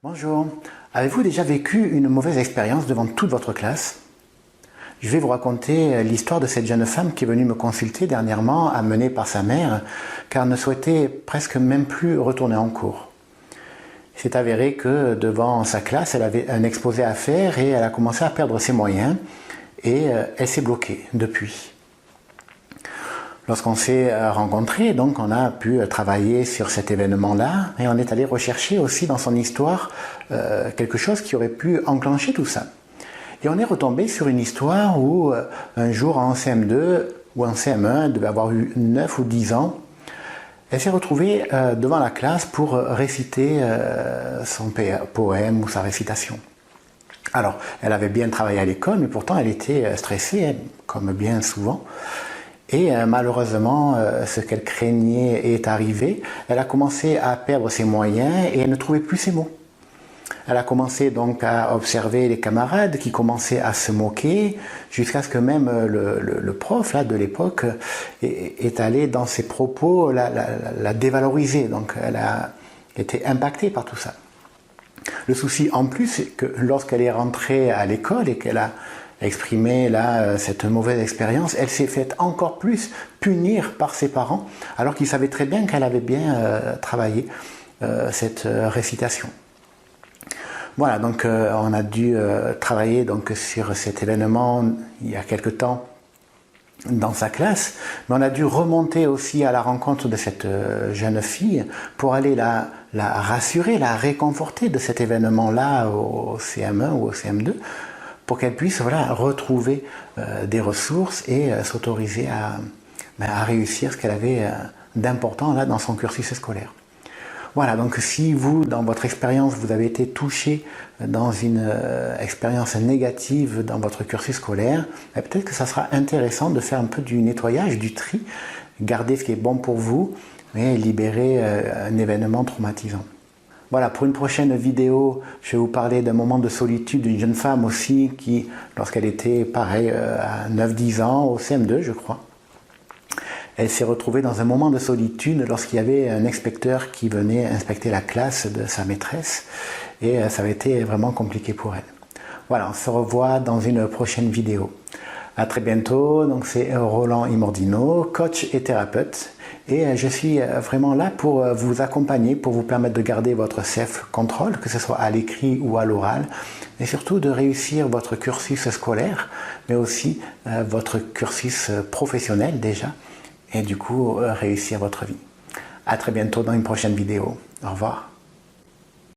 Bonjour, avez-vous déjà vécu une mauvaise expérience devant toute votre classe? Je vais vous raconter l'histoire de cette jeune femme qui est venue me consulter dernièrement, amenée par sa mère, car elle ne souhaitait presque même plus retourner en cours. Il s'est avéré que devant sa classe, elle avait un exposé à faire et elle a commencé à perdre ses moyens et elle s'est bloquée depuis. Lorsqu'on s'est rencontrés, donc on a pu travailler sur cet événement-là et on est allé rechercher aussi dans son histoire quelque chose qui aurait pu enclencher tout ça. Et on est retombé sur une histoire où un jour en CM2 ou en CM1, elle devait avoir eu 9 ou 10 ans, elle s'est retrouvée devant la classe pour réciter son poème ou sa récitation. Alors, elle avait bien travaillé à l'école, mais pourtant elle était stressée, comme bien souvent. Et malheureusement, ce qu'elle craignait est arrivé. Elle a commencé à perdre ses moyens et elle ne trouvait plus ses mots. Elle a commencé donc à observer les camarades qui commençaient à se moquer, jusqu'à ce que même le prof là, de l'époque est allé dans ses propos la dévaloriser. Donc elle a été impactée par tout ça. Le souci en plus, c'est que lorsqu'elle est rentrée à l'école et qu'elle a exprimé là cette mauvaise expérience, elle s'est faite encore plus punir par ses parents, alors qu'ils savaient très bien qu'elle avait bien travaillé cette récitation. Voilà, donc on a dû travailler donc sur cet événement il y a quelque temps dans sa classe, mais on a dû remonter aussi à la rencontre de cette jeune fille pour aller la rassurer, la réconforter de cet événement-là au CM1 ou au CM2, pour qu'elle puisse retrouver des ressources et s'autoriser à réussir ce qu'elle avait d'important là dans son cursus scolaire. Voilà, donc si vous, dans votre expérience, vous avez été touché dans une expérience négative dans votre cursus scolaire, peut-être que ça sera intéressant de faire un peu du nettoyage, du tri, garder ce qui est bon pour vous, mais libérer un événement traumatisant. Voilà, pour une prochaine vidéo, je vais vous parler d'un moment de solitude d'une jeune femme aussi qui, lorsqu'elle était pareil, à 9-10 ans, au CM2 je crois, elle s'est retrouvée dans un moment de solitude lorsqu'il y avait un inspecteur qui venait inspecter la classe de sa maîtresse et ça avait été vraiment compliqué pour elle. Voilà, on se revoit dans une prochaine vidéo. À très bientôt, donc c'est Roland Imordino, coach et thérapeute. Et je suis vraiment là pour vous accompagner, pour vous permettre de garder votre self-control, que ce soit à l'écrit ou à l'oral, et surtout de réussir votre cursus scolaire, mais aussi votre cursus professionnel déjà, et du coup réussir votre vie. À très bientôt dans une prochaine vidéo. Au revoir.